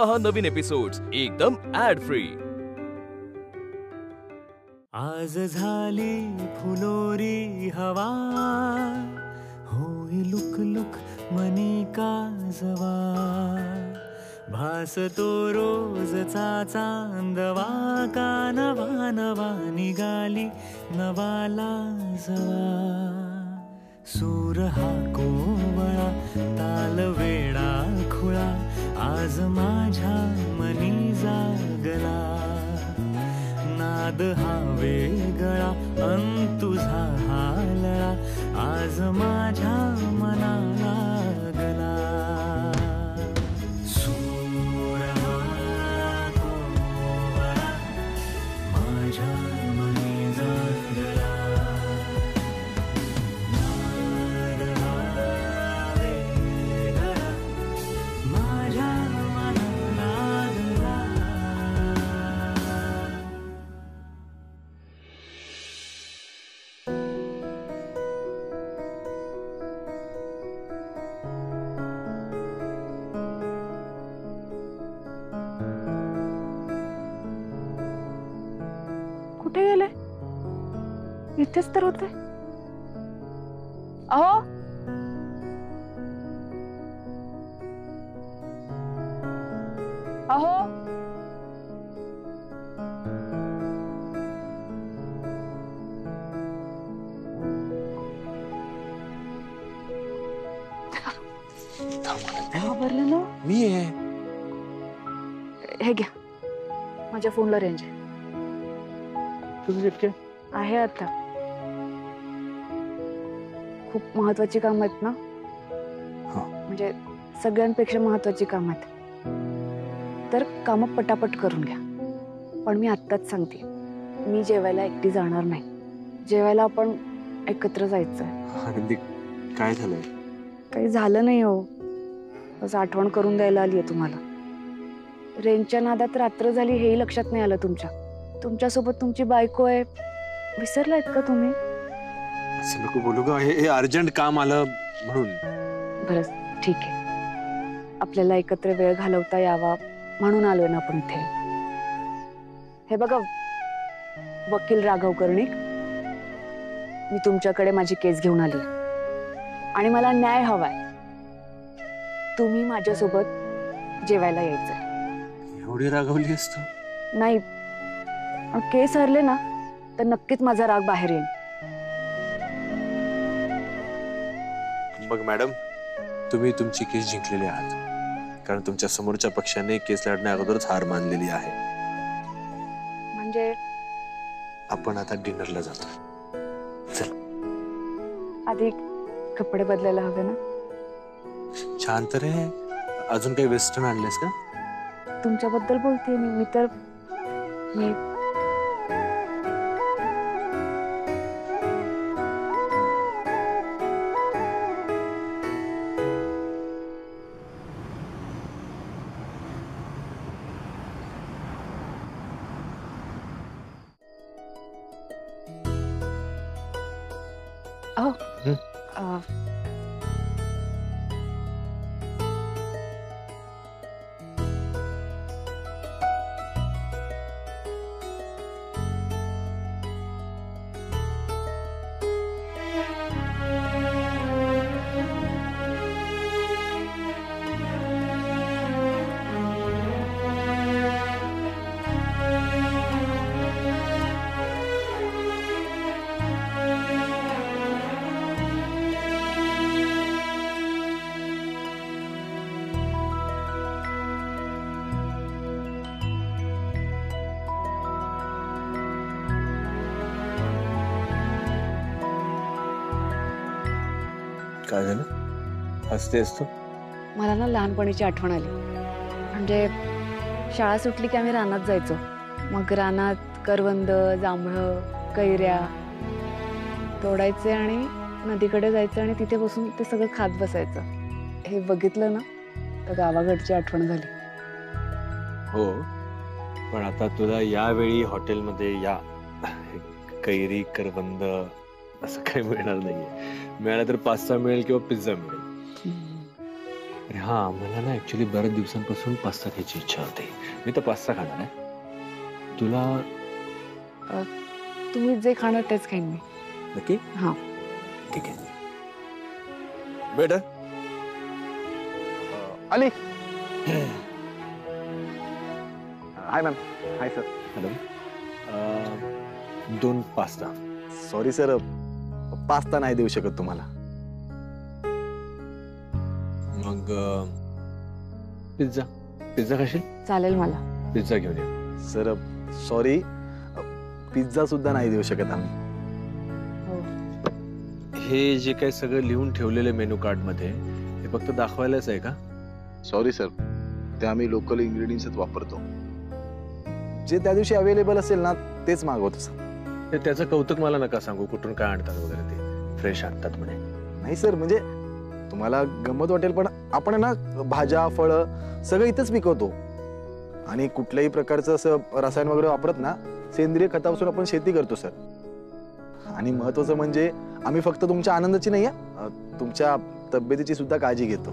पहा नवीन एपिसोड्स एकदम add free. आज झाली फुलोरी हवा, होई लुक लुक मनी काजवा, भासतो रोजचा चांदवा, कानवा नवा निघाली नवाला जवा, सूर हा कोवळा ताल वेडा खुळा, आज माझ्या मनी जागला, नाद हा वेगळा अन तुझा हा लळा, आज माझ्या मनाला लागला, सूर हा कोवळा माझ्या मनी जागला, नाद हा वेगळा माझ्या मनाला लागला. कुठे गेले? इथेच तर होते. अहो अहो घाबरले ना. मी आहे. हे घ्या, माझ्या फोनला रेंज आहे. तुम्ही इतके आहे आता. खूप महत्वाची काम आहेत ना. म्हणजे सगळ्यांपेक्षा महत्वाची काम आहेत, तर काम पटापट करून घ्या. पण मी आत्ताच सांगते, मी जेवायला एकटी जाणार नाही. जेवायला आपण एकत्र जायचंय. अगदी काय झालंय? काही झालं नाही हो, बस आठवण करून द्यायला आली आहे तुम्हाला. रेंजच्या नादात रात्र झाली हेही लक्षात नाही आलं तुमच्या. तुमच्यासोबत तुमची बायको आहे, विसरलायत का तुम्ही? असं नको बोलू ग, हे अर्जंट काम आलं म्हणून. बरं ठीक आहे, आपल्याला एकत्र वेळ घालवता यावा म्हणून आलोय ना आपण इथे. हे बघा वकील राघव कर्णिक, मी तुमच्याकडे माझी केस घेऊन आली आणि मला न्याय हवाय. तुम्ही माझ्यासोबत जेवायला यायचंय. एवढी रागवली असतो? नाही, केस हरले ना तर नक्कीच माझा राग बाहेर येईल. मग मॅडम, तुम्ही तुमची केस जिंकलेली आहात, कारण तुमच्या समोरच्या पक्षाने केस लढण्या अगोदरच हार मानलेली आहे. म्हणजे आपण आता डिनरला जातो. चल. आधी कपडे बदलायला हवे ना. छान तर आहे. अजून काही वेस्टर्न आणलेस का? तुमच्याबद्दल बोलते मी तर मी काय झालं? हसतेस तू? मला ना लहानपणीची आठवण आली. म्हणजे शाळा सुटली की आम्ही रानात जायचो. मग रानात करवंद, जांभळं, कैऱ्या तोडायचे आणि नदीकडे जायचं आणि तिथे बसून ते सगळं खात बसायचं. हे बघितलं ना तर गावाकडची आठवण झाली. हो, पण आता तुला यावेळी हॉटेलमध्ये या कैरी करवंद असं काही मिळणार नाहीये. मिळालं तर पास्ता मिळेल किंवा पिझ्झा मिळेल. अरे हा, मला ना ऍक्च्युली बऱ्याच दिवसांपासून पास्ता खायची इच्छा होती. मी तर पास्ता खाणार आहे. तुला तुम्ही जे खाणार तेच खाईन मी. नक्की? हा. ठीक आहे. बेटर अली. Hi ma'am. Hi sir. Madam, 2 pasta. Sorry sir, pasta नाही देऊ शकत तुम्हाला. मग पिझ्झा. पिझ्झा खाशील? चालेल मला. पिझ्झा घेऊन ये. सर सॉरी, पिझ्झा सुद्धा नाही देऊ शकत आम्ही. हो. हे जे काही सगळं लिहून ठेवलेले मेनू कार्ड मध्ये हे फक्त दाखवायलाच आहे का? सॉरी सर, ते आम्ही लोकल इन्ग्रेडियंट्स वापरतो. जे त्या दिवशी अवेलेबल असेल ना तेच मागवतो सर. त्याचं कौतुक मला नका सांगू, कुठून काय आणतात वगैरे, ते फ्रेश आणतात म्हणे. नाही सर, म्हणजे तुम्हाला गंमत वाटेल पण आपण ना भाज्या फळं सगळं इथंच पिकवतो आणि कुठल्याही प्रकारचं असं रसायन वगैरे वापरत ना, सेंद्रिय खतापासून आपण शेती करतो सर. आणि महत्वाचं म्हणजे आम्ही फक्त तुमच्या आनंदाची नाही तुमच्या तब्येतीची सुद्धा काळजी घेतो.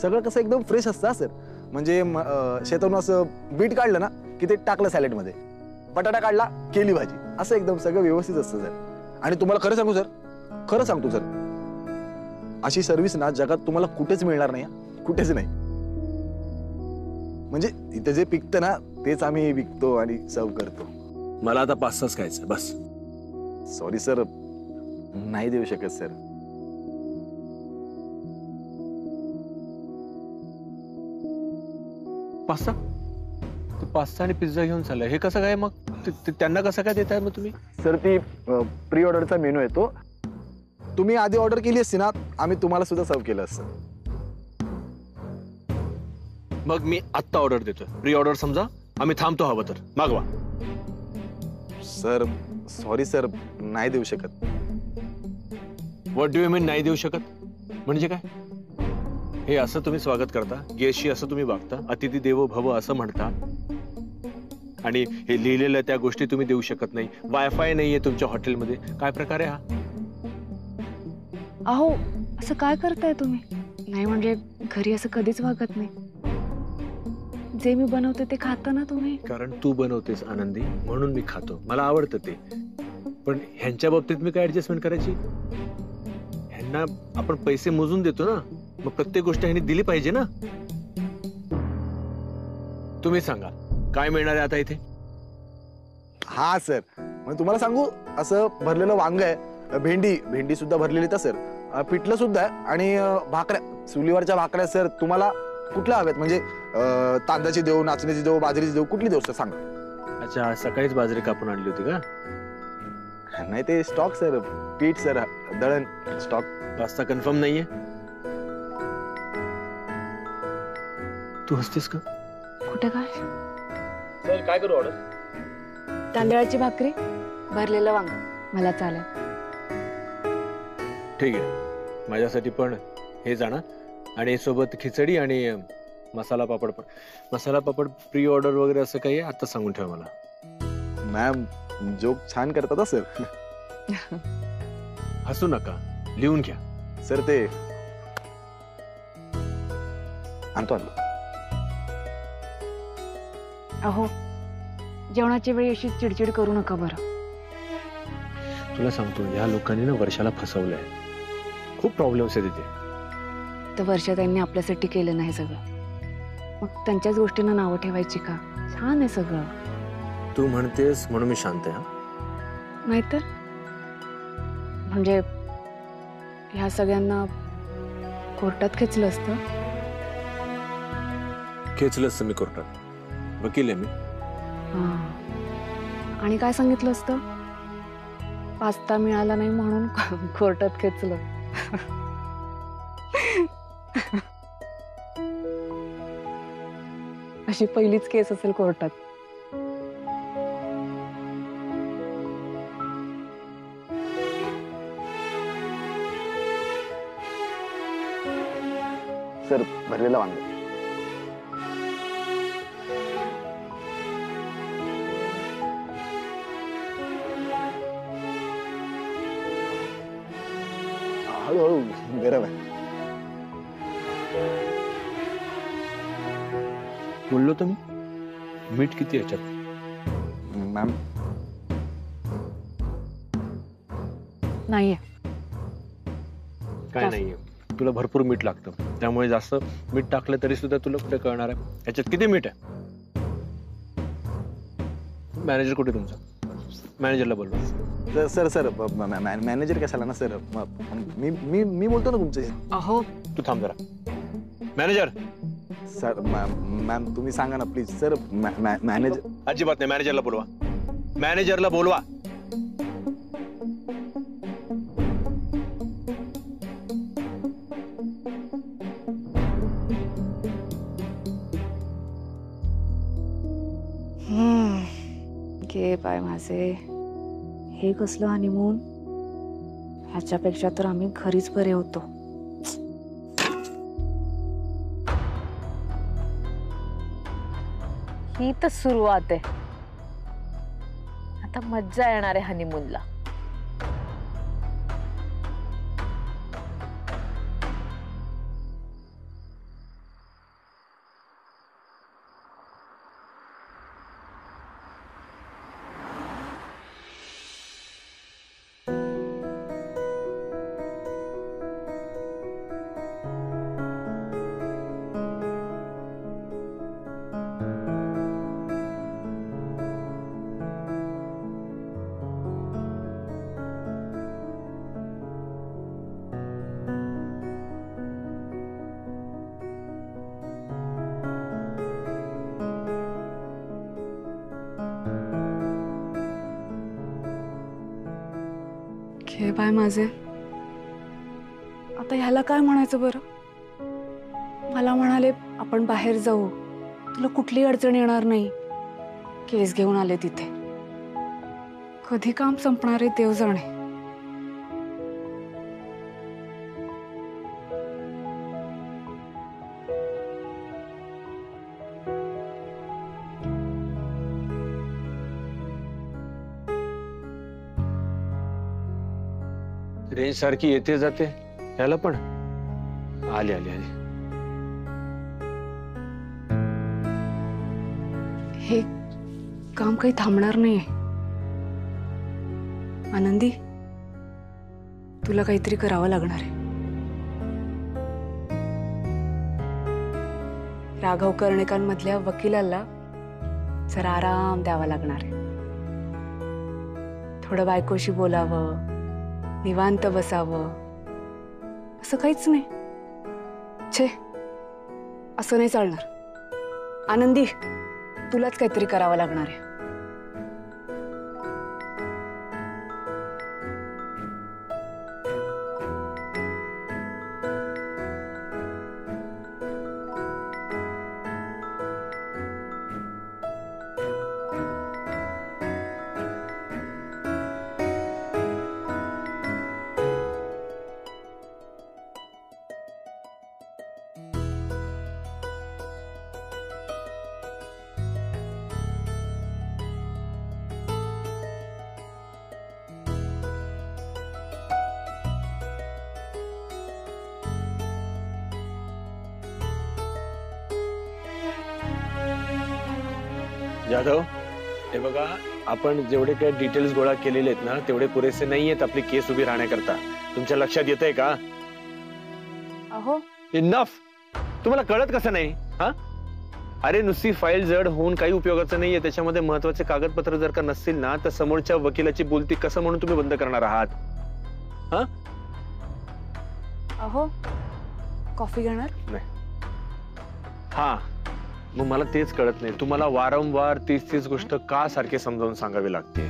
सगळं कसं एकदम फ्रेश असतं सर. म्हणजे शेतातून असं बीट काढलं ना की ते टाकलं सॅलेड मध्ये, बटाटा काढला केली भाजी, असं एकदम सगळं व्यवस्थित असतं सर. आणि तुम्हाला खरं सांगू सर, खरं सांगतो सर, अशी सर्व्हिस ना जगात तुम्हाला कुठेच मिळणार नाही, कुठेच नाही. म्हणजे इथं जे पिकतं ना तेच आम्ही विकतो आणि सर्व करतो. मला आता पास्ताच खायचं बस. सॉरी सर, नाही देऊ शकत सर. पास्ता? पास्ता आणि पिझ्झा घेऊन चाललाय, हे कसं काय? मग त्यांना कसं काय देताय मग तुम्ही? सर ती प्री ऑर्डरचा मेनू येतो. तुम्ही आधी ऑर्डर केली असती ना, आम्ही तुम्हाला सुद्धा सर्व केलं असतं. मग मी आत्ता ऑर्डर देतोय. प्री ऑर्डर समजा, आम्ही थांबतो, हवं तर मागवा. सर सॉरी सर, नाही देऊ शकत. व्हॉट डू यू मीन नाही देऊ शकत? म्हणजे काय? हे असं तुम्ही स्वागत करता, गेस्टशी असं तुम्ही वागता, अतिथी देवो भव असं म्हणता, आणि हे लिहिलेलं त्या गोष्टी तुम्ही देऊ शकत नाही. वायफाय नाहीये तुमच्या हॉटेलमध्ये. काय प्रकार आहे हा? अहो, असं काय करताय तुम्ही? नाही म्हणजे घरी असं कधीच वागत नाही. जे मी बनवते ते खाता ना तुम्ही? कारण तू बनवतेस आनंदी, म्हणून मी खातो. मला आवडतं ते. पण ह्यांच्या बाबतीत मी काय ऍडजस्टमेंट करायची? ह्यांना आपण पैसे मोजून देतो ना, मग प्रत्येक गोष्ट ह्यांनी दिली पाहिजे ना. तुम्ही सांगा काय मिळणार आहे आता इथे? हा सर, मग तुम्हाला सांगू, असं भरलेलं वांग आहे, भेंडी सुद्धा भरलेली तर सर, पिठलं सुद्धा आहे, आणि भाकऱ्या, चुलीवरच्या भाकऱ्या सर. तुम्हाला कुठल्या हव्यात? म्हणजे तांदळाची देऊ, नाचणीची देऊ, बाजरीची देऊ, कुठली देऊ सर सांगा. अच्छा, आज सकाळीच बाजरी कापून आणली होती का? नाही, ते स्टॉक सर, पीठ सर, दळण स्टॉक. पास्ता कन्फर्म नाहीये? तू हसतेस का? कुठे काय? सर काय करू ऑर्डर? तांदळाची भाकरी, भरलेलं वांग. मला चालेल. ठीक आहे, माझ्यासाठी पण हे जाणार, आणि सोबत खिचडी आणि मसाला पापड पण. मसाला पापड प्री ऑर्डर वगैरे असं काही आता सांगून ठेव मला. मॅम जोक छान करतात सर. हसू नका, लिहून घ्या. सर ते आणतो. अहो, जेवणाच्या वेळी अशी चिडचिड करू नका बरं. तुला सांगतो, या लोकांनी ना वर्षाला फसवलंय. खूप प्रॉब्लेम्स आहेत इथे. तर वर्षा त्यांनी आपल्यासाठी केलं नाही सगळं, मग त्यांच्याच गोष्टींना नावं ठेवायची का? छान आहे सगळं. तू म्हणतेस म्हणून मी शांत आहे. नाहीतर म्हणजे ह्या सगळ्यांना कोर्टात खेचलं असतं. खेचलंच मी कोर्टात, वकील आहे मी. आणि काय सांगितलं असतं? पास्ता मिळाला नाही म्हणून कोर्टात खेचलं. अशी पहिलीच केस असेल कोर्टात. सर भरलेलं वांग. हळूहळू गरम आहे. बोललो तर मी मीठ किती याच्यात? मॅम नाहीये. काय जास्त. नाहीये, तुला भरपूर मीठ लागतं, त्यामुळे जास्त मीठ टाकलं तरी सुद्धा तुला कुठे कळणार आहे याच्यात किती मीठ आहे? मॅनेजर कुठे तुमचा? मॅनेजरला बोलवा. सर मॅनेजर कशाला ना सर, मी मी मी बोलतो ना तुमच्याशी. अहो तू थांब जरा. मॅनेजर. सर मॅम तुम्ही सांगा ना प्लीज सर. मॅनेजर अजिबात नाही, मॅनेजरला बोलवा. मॅनेजरला बोलवा. घे पाय माझे. हे कसलं हनीमून, ह्याच्यापेक्षा तर आम्ही घरीच बरे होतो. ही तर सुरुवात आहे. आता मज्जा येणार आहे हनीमूनला. घे पाय माझे. आता ह्याला काय म्हणायचं बरं? मला म्हणाले आपण बाहेर जाऊ, तुला कुठली अडचण येणार नाही. केस घेऊन आले तिथे. कधी काम संपणार आहे देव जाणे. रेंज सारखी येते जाते, याला पण आली आली आली. हे काम काही थांबणार नाहीये. आनंदी, तुला काहीतरी करावं लागणार आहे. राघव कर्णिकांमधल्या वकिलाला जरा आराम द्यावा लागणार आहे. थोडं बायकोशी बोलावं, निवांत बसावं. असं काहीच नाही. छे, असं नाही चालणार. आनंदी, तुलाच काहीतरी करावं लागणार आहे. जाधव, हे बघा, आपण जेवढे काही डिटेल्स गोळा केलेले आहेत ना, तेवढे पुरेसे नाही आहेत आपली केस उभी राहण्याकरता. तुमच्या लक्षात येतंय का? अहो, इनफ. तुम्हाला कळत कसं नाही? हा, अरे नुसती फाईल जड होऊन काही उपयोगाचं नाहीये. त्याच्यामध्ये महत्वाचे कागदपत्र जर का नसतील ना, तर समोरच्या वकिलाची बोलती कसं म्हणून तुम्ही बंद करणार आहात? हा, अहो, कॉफी घेणार? नाही. हा, मग मला तेच कळत नाही, तुम्हाला वारंवार तीच गोष्ट का सारखे समजावून सांगावी लागते?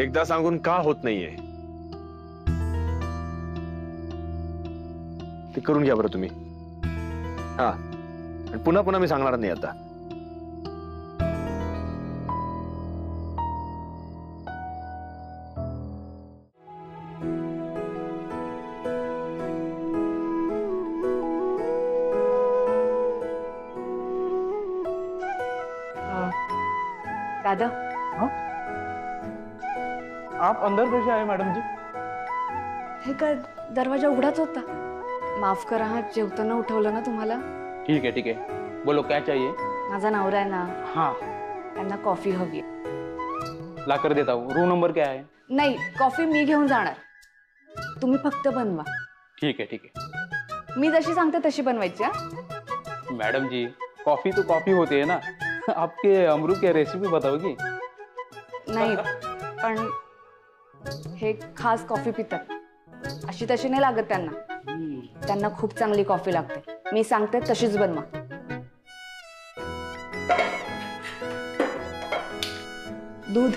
एकदा सांगून का होत नाहीये? ते करून घ्या बरं तुम्ही. हा, आणि पुन्हा पुन्हा मी सांगणार नाही आता. दादा, आप अंदर कैसे आए मैडम जी? हे काय, दरवाजा उघडाच होता. माफ करा हा, जेवताना उठवलं ना तुम्हाला. ठीक है ठीक है. बोलो क्या चाहिए? माझा नवरा आहे ना, हाँ, त्यांना कॉफी हवी. ला कर देता हूँ. रूम नंबर क्या है? नाही, कॉफी मी घेऊन जाणार. तुम्ही फक्त बनवा. ठीक है, ठीक है. मी जशी सांगते तशी बनवायची हा. मैडम जी, कॉफी तो कॉफी होती है ना. आपके अमरू की रेसिपी बताओगी? नाही, पण हे खास कॉफी पितात. अशी तशी नाही लागत त्यांना. त्यांना खूप चांगली कॉफी लागते. मी सांगते तशीच बनवा. दूध.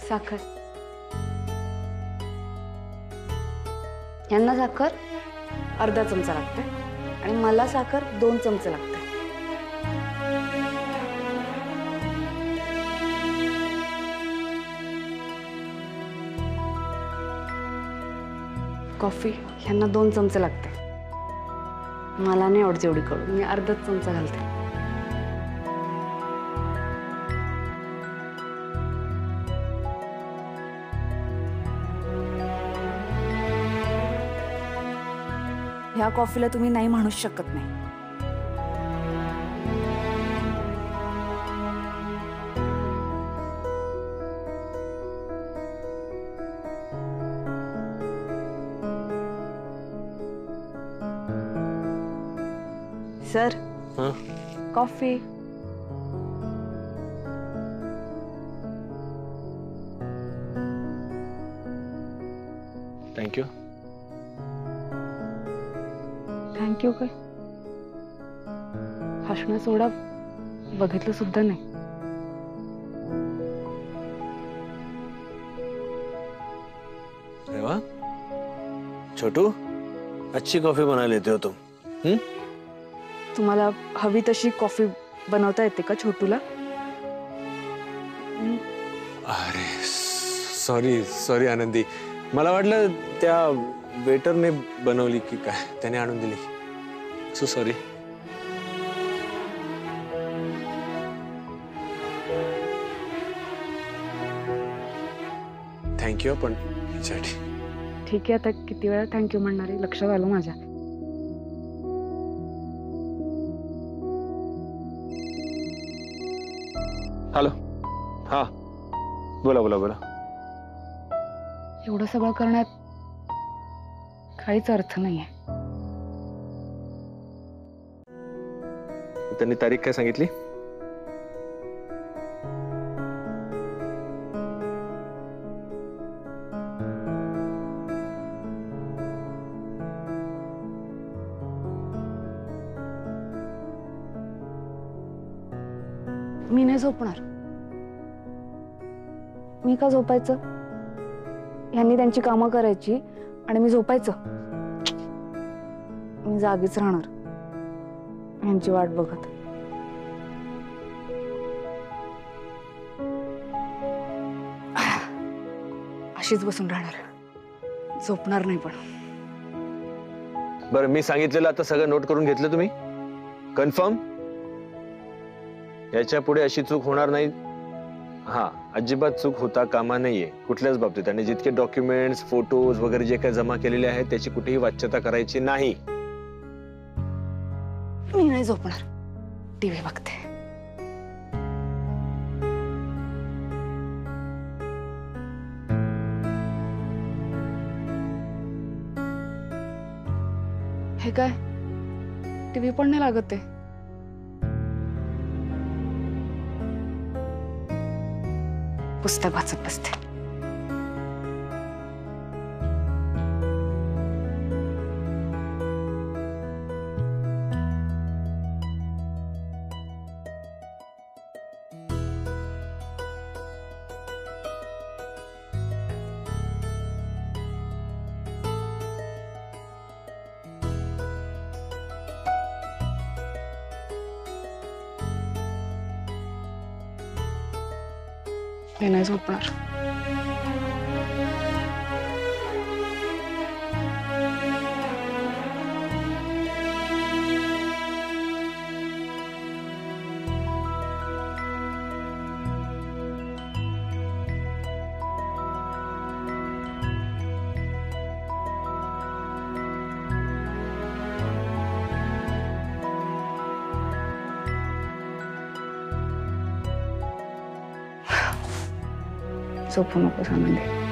साखर. यांना साखर अर्धा चमचा लागते आणि मला साखर 2 चमचे लागते. कॉफी यांना 2 चमचे लागते. मला नाही आवडत एवढी कडू, मी अर्धाच चमचा घालते. ह्या कॉफीला तुम्ही नाही म्हणूच शकत नाही. सर, हां कॉफी. थँक्यू. थँक्यू काय? हसणं सोडा, बघितलं सुद्धा नाही. अरे वाह, छोटू, अच्छी कॉफी बना लेते हो तुम. तुम्हाला हवी तशी कॉफी बनवता येते का छोटूला? अरे सॉरी सॉरी आनंदी, मला वाटलं त्या वेटरने बनवली की काय, त्याने आणून दिली. So sorry. थँक्यू पण ह्याच्यासाठी. ठीक आहे, आता किती वेळा थँक्यू म्हणणार आहे, लक्षात आलं माझ्या. हेलो. हा बोला बोला बोला. एवढं सगळं करण्यात काहीच अर्थ नाहीये. त्यांनी तारीख काय सांगितली? मी नाही झोपणार. मी का झोपायचं? यांनी त्यांची कामं करायची आणि मी झोपायचं. मी जागीच राहणार यांची वाट बघत. अशीच बसून राहणार, झोपणार नाही. पण बरं, मी सांगितलेलं आता सगळं नोट करून घेतलं तुम्ही? कन्फर्म? याच्या पुढे अशी चूक होणार नाही. हा, अजिबात चूक होता कामा नाहीये कुठल्याच बाबतीत. आणि जितके डॉक्युमेंट्स, फोटोज वगैरे जे काही जमा केलेले आहेत त्याची कुठेही वाच्यता करायची नाही. मी नाही झोपणार, टीव्ही बघते. हे काय, टीव्ही पण नाही लागत आहे. पुस्तक वाचत बसते. मी नाही झोपणार. झोपू नकोस आनंदी.